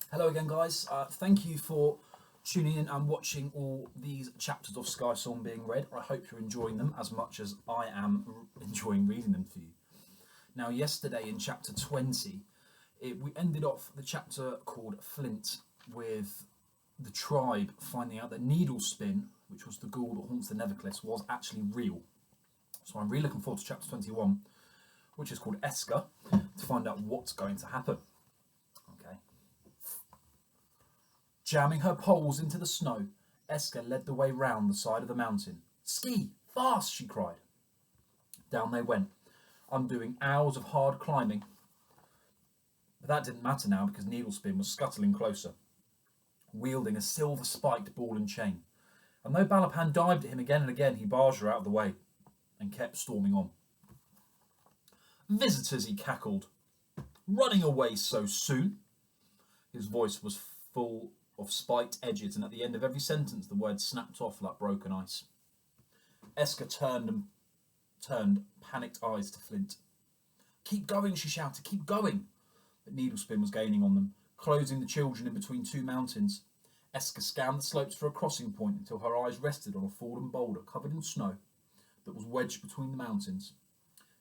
Hello again, guys. Thank you for tuning in and watching all these chapters of Sky Song being read. I hope you're enjoying them as much as I am enjoying reading them for you. Now, yesterday in chapter 20, we ended off the chapter called Flint with the tribe finding out that Needlespin, which was the ghoul that haunts the Nevercliffs, was actually real. So I'm really looking forward to chapter 21, which is called Esker, to find out what's going to happen. Okay. Jamming her poles into the snow, Esker led the way round the side of the mountain. Ski! Fast! She cried. Down they went, undoing hours of hard climbing. But that didn't matter now because Needlespin was scuttling closer, wielding a silver spiked ball and chain. And though Balapan dived at him again and again, he barged her out of the way and kept storming on. Visitors, he cackled. Running away so soon? His voice was full of spiked edges, and at the end of every sentence the words snapped off like broken ice. Esker turned panicked eyes to Flint. Keep going, she shouted, keep going. But Needlespin was gaining on them, closing the children in between two mountains. Esker scanned the slopes for a crossing point until her eyes rested on a fallen boulder covered in snow that was wedged between the mountains.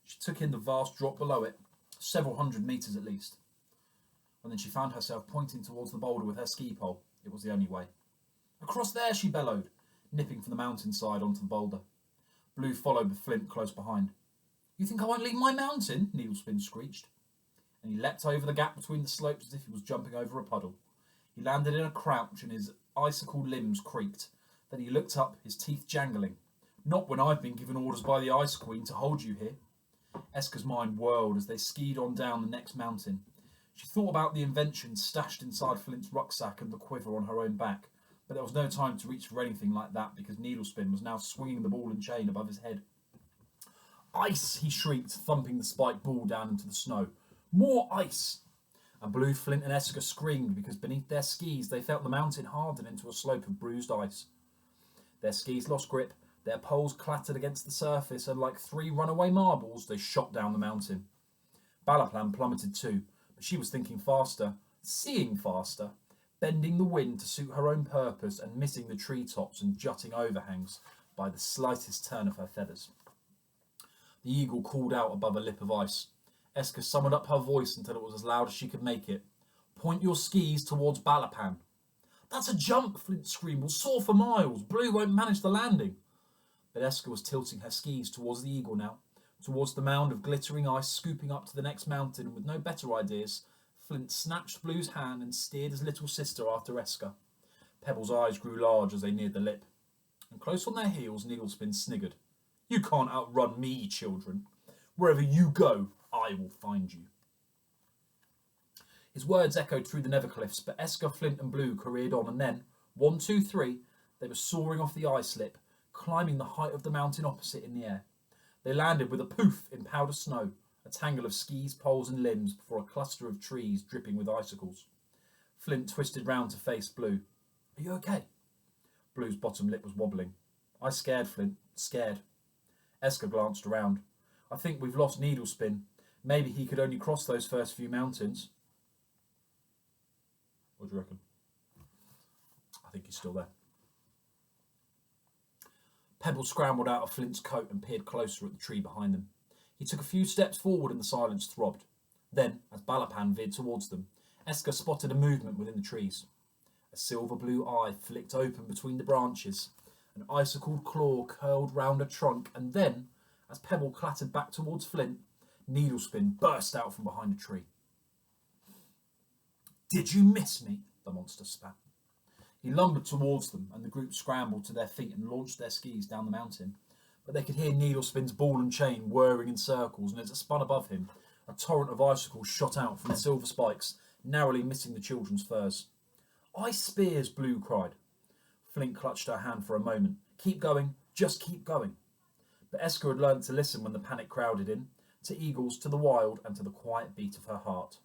She took in the vast drop below it, several hundred metres at least. And then she found herself pointing towards the boulder with her ski pole. It was the only way. Across there, she bellowed, nipping from the mountainside onto the boulder. Blue followed with Flint close behind. You think I won't leave my mountain? Needlespin screeched. And he leapt over the gap between the slopes as if he was jumping over a puddle. He landed in a crouch and his icicle limbs creaked. Then he looked up, his teeth jangling. Not when I've been given orders by the Ice Queen to hold you here. Esker's mind whirled as they skied on down the next mountain. She thought about the invention stashed inside Flint's rucksack and the quiver on her own back, but there was no time to reach for anything like that because Needlespin was now swinging the ball and chain above his head. Ice! He shrieked, thumping the spiked ball down into the snow. More ice! And Blue, Flint and Esker screamed because beneath their skis they felt the mountain harden into a slope of bruised ice. Their skis lost grip, their poles clattered against the surface, and like three runaway marbles they shot down the mountain. Balaplan plummeted too, but she was thinking faster, seeing faster, bending the wind to suit her own purpose and missing the treetops and jutting overhangs by the slightest turn of her feathers. The eagle called out above a lip of ice. Esker summoned up her voice until it was as loud as she could make it. Point your skis towards Balapan. That's a jump, Flint screamed. We'll soar for miles. Blue won't manage the landing. But Esker was tilting her skis towards the eagle now, towards the mound of glittering ice scooping up to the next mountain, and with no better ideas, Flint snatched Blue's hand and steered his little sister after Esker. Pebble's eyes grew large as they neared the lip. And close on their heels, Needlespin sniggered. You can't outrun me, children. Wherever you go, I will find you. His words echoed through the Nevercliffs, but Esker, Flint and Blue careered on, and then, 1, 2, 3, they were soaring off the ice lip, climbing the height of the mountain opposite in the air. They landed with a poof in powder snow, a tangle of skis, poles and limbs before a cluster of trees dripping with icicles. Flint twisted round to face Blue. Are you okay? Blue's bottom lip was wobbling. I scared, Flint. Scared. Esker glanced around. I think we've lost Needlespin. Maybe he could only cross those first few mountains. What do you reckon? I think he's still there. Pebble scrambled out of Flint's coat and peered closer at the tree behind them. He took a few steps forward and the silence throbbed. Then, as Balapan veered towards them, Esker spotted a movement within the trees. A silver blue eye flicked open between the branches. An icicled claw curled round a trunk, and then, as Pebble clattered back towards Flint, Needlespin burst out from behind a tree. Did you miss me? The monster spat. He lumbered towards them, and the group scrambled to their feet and launched their skis down the mountain. But they could hear Needlespin's ball and chain whirring in circles, and as it spun above him, a torrent of icicles shot out from the silver spikes, narrowly missing the children's furs. Ice spears, Blue cried. Flint clutched her hand for a moment. Keep going, just keep going. But Esker had learned to listen when the panic crowded in, to eagles, to the wild, and to the quiet beat of her heart.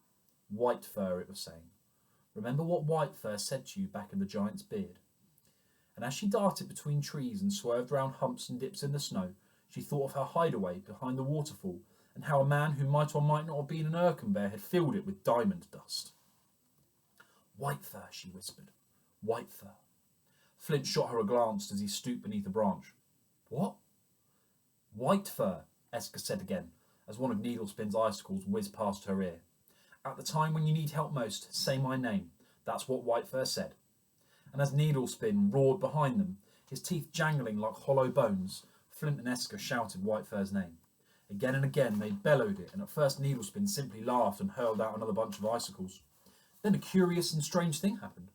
White fur, it was saying. Remember what White Fur said to you back in the giant's beard? And as she darted between trees and swerved round humps and dips in the snow, she thought of her hideaway behind the waterfall and how a man who might or might not have been an Erkenbear had filled it with diamond dust. White fur, she whispered. White fur. Flint shot her a glance as he stooped beneath a branch. What? White fur, Eska said again, as one of Needlespin's icicles whizzed past her ear. At the time when you need help most, say my name. That's what White fur said. And as Needlespin roared behind them, his teeth jangling like hollow bones, Flint and Eska shouted White fur's name. Again and again they bellowed it, and at first Needlespin simply laughed and hurled out another bunch of icicles. Then a curious and strange thing happened.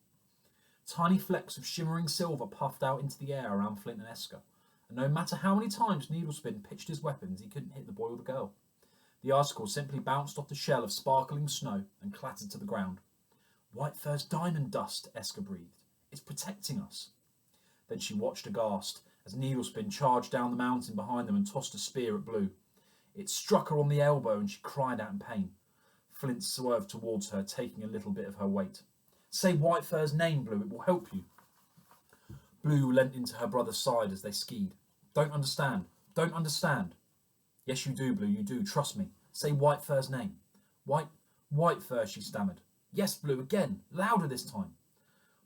Tiny flecks of shimmering silver puffed out into the air around Flint and Eska, and no matter how many times Needlespin pitched his weapons, he couldn't hit the boy or the girl. The icicle simply bounced off the shell of sparkling snow and clattered to the ground. White fur's diamond dust, Eska breathed. It's protecting us. Then she watched aghast as Needlespin charged down the mountain behind them and tossed a spear at Blue. It struck her on the elbow and she cried out in pain. Flint swerved towards her, taking a little bit of her weight. Say White fur's name, Blue. It will help you. Blue leant into her brother's side as they skied. Don't understand. Don't understand. Yes, you do, Blue. You do. Trust me. Say White fur's name. White fur, she stammered. Yes, Blue. Again. Louder this time.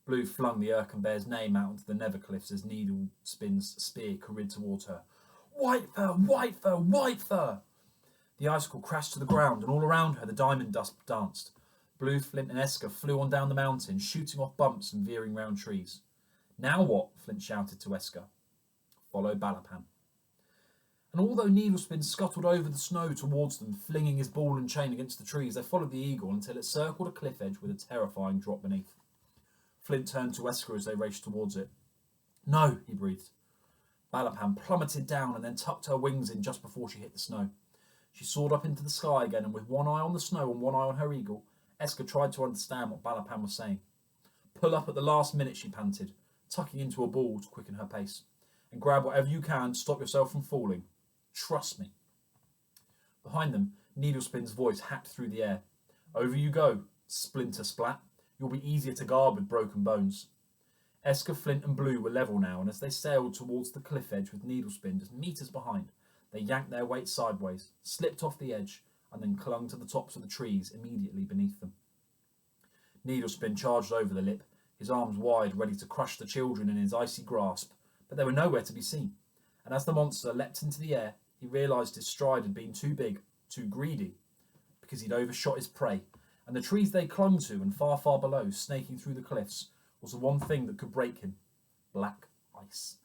Blue flung the Erkenbear's name out into the nether cliffs as Needlespin's spear careered towards her. White fur! White fur! White fur! The icicle crashed to the ground, and all around her the diamond dust danced. Blue, Flint and Eska flew on down the mountain, shooting off bumps and veering round trees. Now what? Flint shouted to Eska. Follow Balapan. And although Needlespin scuttled over the snow towards them, flinging his ball and chain against the trees, they followed the eagle until it circled a cliff edge with a terrifying drop beneath. Flint turned to Eska as they raced towards it. No, he breathed. Balapan plummeted down and then tucked her wings in just before she hit the snow. She soared up into the sky again, and with one eye on the snow and one eye on her eagle, Eska tried to understand what Balapan was saying. Pull up at the last minute, she panted, tucking into a ball to quicken her pace. And grab whatever you can to stop yourself from falling. Trust me. Behind them, Needlespin's voice hacked through the air. Over you go, splinter splat. You'll be easier to guard with broken bones. Eska, Flint and Blue were level now, and as they sailed towards the cliff edge with Needlespin just meters behind, they yanked their weight sideways, slipped off the edge, and then clung to the tops of the trees immediately beneath them. Needlespin charged over the lip, his arms wide, ready to crush the children in his icy grasp, but they were nowhere to be seen, and as the monster leapt into the air, he realised his stride had been too big, too greedy, because he'd overshot his prey, and the trees they clung to and far, far below, snaking through the cliffs, was the one thing that could break him. Black ice.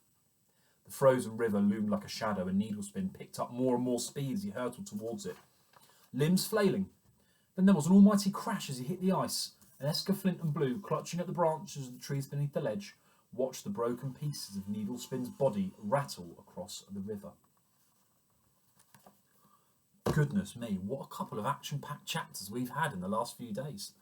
The frozen river loomed like a shadow, and Needlespin picked up more and more speed as he hurtled towards it, limbs flailing. Then there was an almighty crash as he hit the ice, and Eska, Flint and Blue, clutching at the branches of the trees beneath the ledge, watched the broken pieces of Needlespin's body rattle across the river. Goodness me, what a couple of action-packed chapters we've had in the last few days.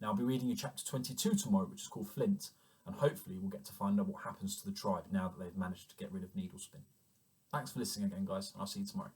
Now I'll be reading you chapter 22 tomorrow, which is called Flint, and hopefully we'll get to find out what happens to the tribe now that they've managed to get rid of Needlespin. Thanks for listening again, guys, and I'll see you tomorrow.